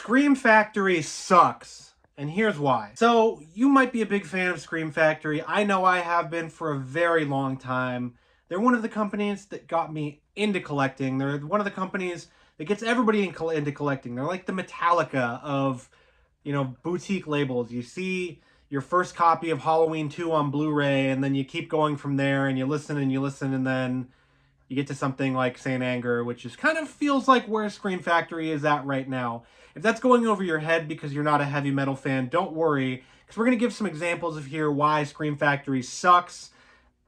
Scream Factory sucks, and here's why. So, you might be a big fan of Scream Factory. I know I have been for a very long time. They're one of the companies that got me into collecting. They're one of the companies that gets everybody into collecting. They're like the Metallica of, boutique labels. You see your first copy of Halloween 2 on Blu-ray, and then you keep going from there, and you listen, and then you get to something like Saint Anger, which is kind of feels like where Scream Factory is at right now. If that's going over your head because you're not a heavy metal fan, don't worry, because we're going to give some examples of here why Scream Factory sucks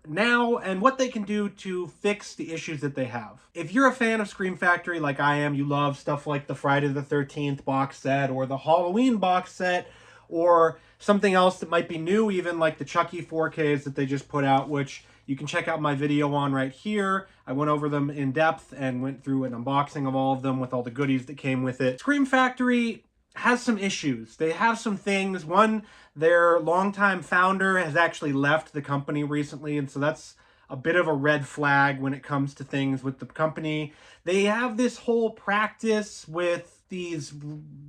now and what they can do to fix the issues that they have. If you're a fan of Scream Factory like I am, you love stuff like the Friday the 13th box set or the Halloween box set or something else that might be new, even like the Chucky 4Ks that they just put out, which you can check out my video on right here. I went over them in depth and went through an unboxing of all of them with all the goodies that came with it. Scream Factory has some issues. They have some things. One, their longtime founder has actually left the company recently, and so that's a bit of a red flag when it comes to things with the company. They have this whole practice with these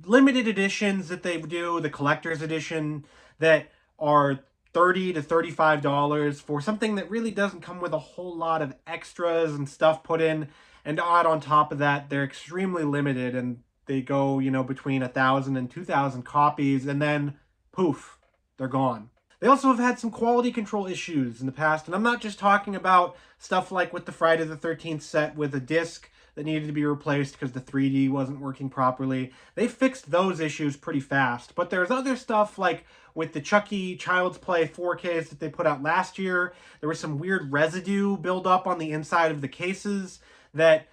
limited editions that they do, the collector's edition, that are $30 to $35 for something that really doesn't come with a whole lot of extras and stuff put in. And to add on top of that, they're extremely limited, and they go, between 1,000 and 2,000 copies, and then poof, they're gone. They also have had some quality control issues in the past, and I'm not just talking about stuff like with the Friday the 13th set with a disc that needed to be replaced because the 3D wasn't working properly. They fixed those issues pretty fast, but there's other stuff like with the Chucky Child's Play 4Ks that they put out last year. There was some weird residue buildup on the inside of the cases that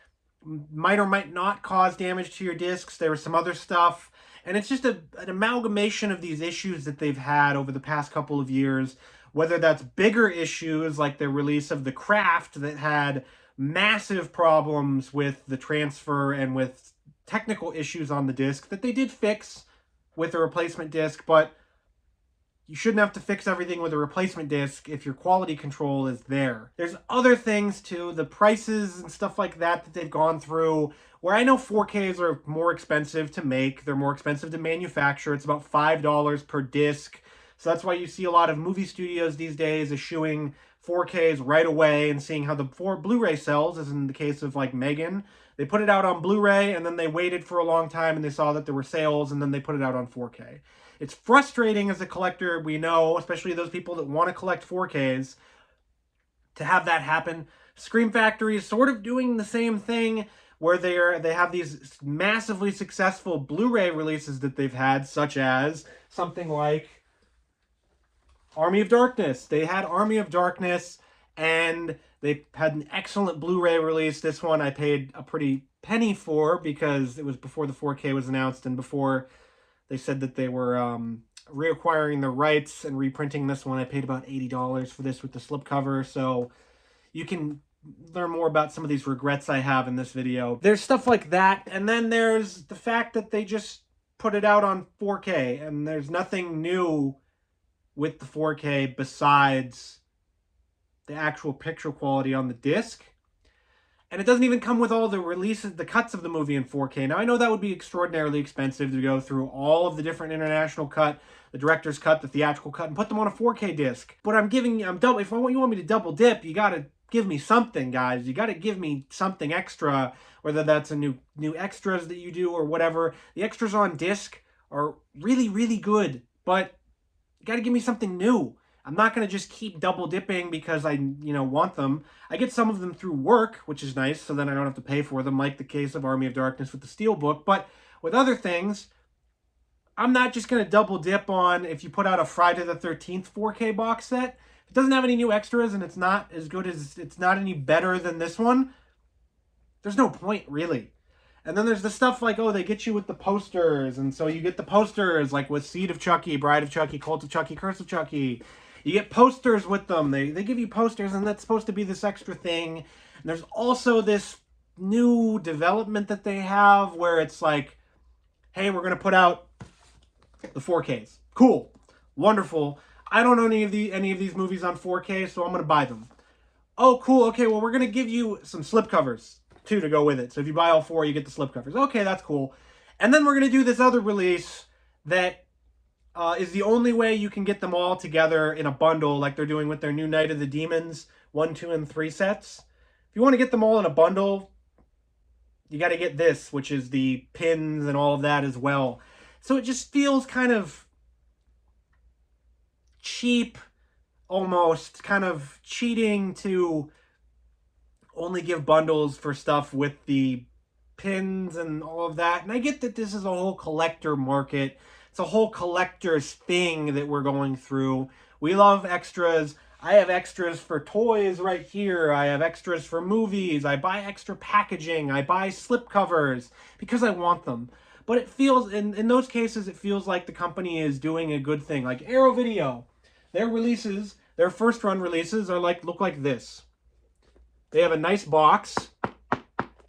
might or might not cause damage to your discs. There was some other stuff, and it's just an amalgamation of these issues that they've had over the past couple of years, whether that's bigger issues like the release of the Craft that had massive problems with the transfer and with technical issues on the disc that they did fix with a replacement disc, but you shouldn't have to fix everything with a replacement disc if your quality control is there. There's other things too, the prices and stuff like that they've gone through, where I know 4Ks are more expensive to make, they're more expensive to manufacture. It's about $5 per disc. So that's why you see a lot of movie studios these days eschewing 4Ks right away and seeing how the Blu-ray sells, as in the case of like Megan. They put it out on Blu-ray and then they waited for a long time and they saw that there were sales and then they put it out on 4K. It's frustrating as a collector, we know, especially those people that want to collect 4Ks, to have that happen. Scream Factory is sort of doing the same thing, where they have these massively successful Blu-ray releases that they've had, such as something like Army of Darkness. They had Army of Darkness, and they had an excellent Blu-ray release. This one I paid a pretty penny for because it was before the 4K was announced and before they said that they were reacquiring the rights and reprinting this one. I paid about $80 for this with the slipcover, so you can learn more about some of these regrets I have in this video. There's stuff like that, and then there's the fact that they just put it out on 4K, and there's nothing new with the 4K besides the actual picture quality on the disc. And it doesn't even come with all the releases, the cuts of the movie in 4K. Now, I know that would be extraordinarily expensive to go through all of the different international cut, the director's cut, the theatrical cut, and put them on a 4K disc. But if you want me to double dip, you gotta give me something, guys. You gotta give me something extra, whether that's a new extras that you do or whatever. The extras on disc are really, really good, but you gotta give me something new. I'm not going to just keep double dipping because I, want them. I get some of them through work, which is nice, so then I don't have to pay for them, like the case of Army of Darkness with the Steelbook. But with other things, I'm not just going to double dip on if you put out a Friday the 13th 4K box set. If it doesn't have any new extras and it's not as good as, it's not any better than this one, there's no point, really. And then there's the stuff like, they get you with the posters, and so you get the posters, like with Seed of Chucky, Bride of Chucky, Cult of Chucky, Curse of Chucky. You get posters with them. They give you posters, and that's supposed to be this extra thing. And there's also this new development that they have where it's like, hey, we're going to put out the 4Ks. Cool. Wonderful. I don't own any of these movies on 4K, so I'm going to buy them. Oh, cool. Okay, well, we're going to give you some slipcovers, too, to go with it. So if you buy all 4, you get the slipcovers. Okay, that's cool. And then we're going to do this other release that is the only way you can get them all together in a bundle like they're doing with their new Night of the Demons 1, 2, and 3 sets. If you want to get them all in a bundle, you got to get this, which is the pins and all of that as well. So it just feels kind of cheap, almost kind of cheating to only give bundles for stuff with the pins and all of that. And I get that this is a whole collector market. It's a whole collector's thing that we're going through. We love extras. I have extras for toys right here. I have extras for movies. I buy extra packaging. I buy slipcovers because I want them. But it feels, in those cases, it feels like the company is doing a good thing. Like Arrow Video, their releases, their first run releases are look like this. They have a nice box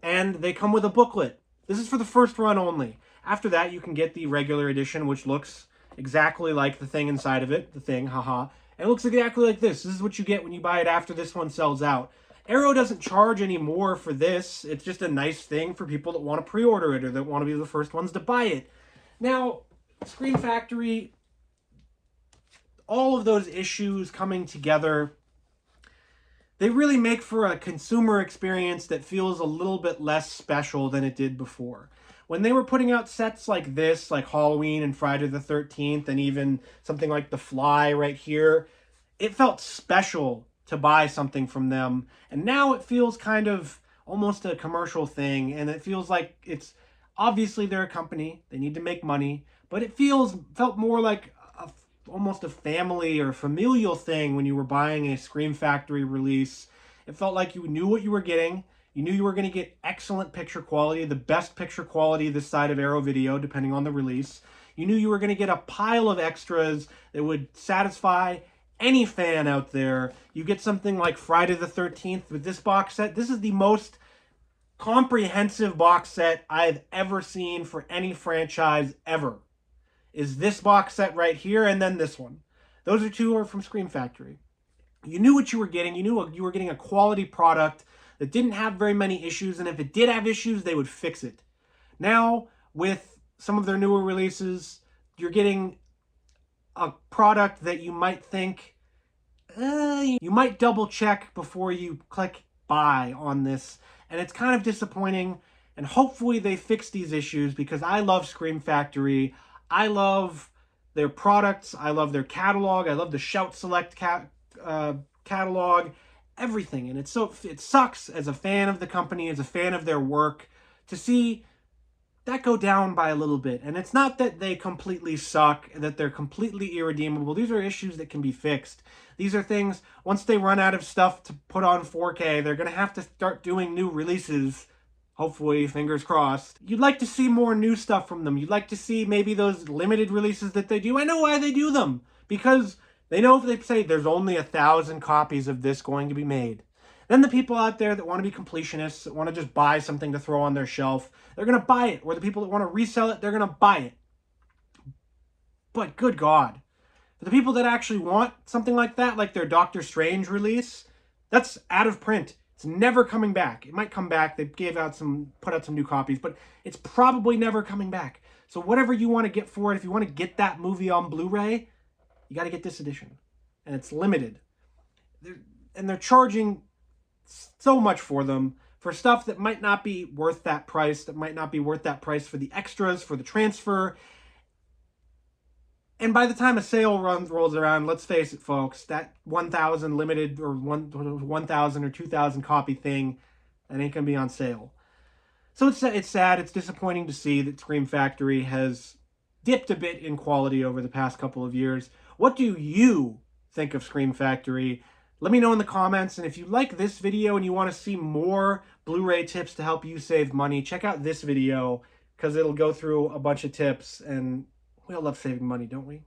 and they come with a booklet. This is for the first run only. After that, you can get the regular edition, which looks exactly like the thing inside of it. The thing, haha. And it looks exactly like this. This is what you get when you buy it after this one sells out. Arrow doesn't charge any more for this. It's just a nice thing for people that want to pre-order it or that want to be the first ones to buy it. Now, Scream Factory, all of those issues coming together, they really make for a consumer experience that feels a little bit less special than it did before. When they were putting out sets like this, like Halloween and Friday the 13th, and even something like The Fly right here, it felt special to buy something from them. And now it feels kind of almost a commercial thing, and it feels like it's, obviously they're a company, they need to make money, but it felt more like almost a family or familial thing when you were buying a Scream Factory release. It felt like you knew what you were getting. You knew you were going to get excellent picture quality, the best picture quality this side of Arrow Video, depending on the release. You knew you were going to get a pile of extras that would satisfy any fan out there. You get something like Friday the 13th with this box set. This is the most comprehensive box set I've ever seen for any franchise ever. Is this box set right here, and then this one. Those are from Scream Factory. You knew what you were getting. You knew you were getting a quality product that didn't have very many issues, and if it did have issues, they would fix it. Now, with some of their newer releases, you're getting a product that you might think, you might double check before you click buy on this, and it's kind of disappointing, and hopefully they fix these issues because I love Scream Factory. I love their products. I love their catalog. I love the Shout Select catalog. Everything. And it sucks as a fan of the company, as a fan of their work, to see that go down by a little bit. And it's not that they completely suck, that they're completely irredeemable. These are issues that can be fixed. These are things, once they run out of stuff to put on 4K, they're going to have to start doing new releases. Hopefully, fingers crossed. You'd like to see more new stuff from them. You'd like to see maybe those limited releases that they do. I know why they do them. Because they know if they say there's only 1,000 copies of this going to be made. Then the people out there that want to be completionists, that want to just buy something to throw on their shelf, they're going to buy it. Or the people that want to resell it, they're going to buy it. But good God. For the people that actually want something like that, like their Doctor Strange release, that's out of print. It's never coming back. It might come back. They put out some new copies, but it's probably never coming back. So whatever you want to get for it, if you want to get that movie on Blu-ray, you got to get this edition. And it's limited. They're charging so much for them, for stuff that might not be worth that price, for the extras, for the transfer. And by the time a sale rolls around, let's face it, folks, that 1,000 limited or 1,000 or 2,000 copy thing, that ain't going to be on sale. So it's sad. It's disappointing to see that Scream Factory has dipped a bit in quality over the past couple of years. What do you think of Scream Factory? Let me know in the comments. And if you like this video and you want to see more Blu-ray tips to help you save money, check out this video because it'll go through a bunch of tips, and we all love saving money, don't we?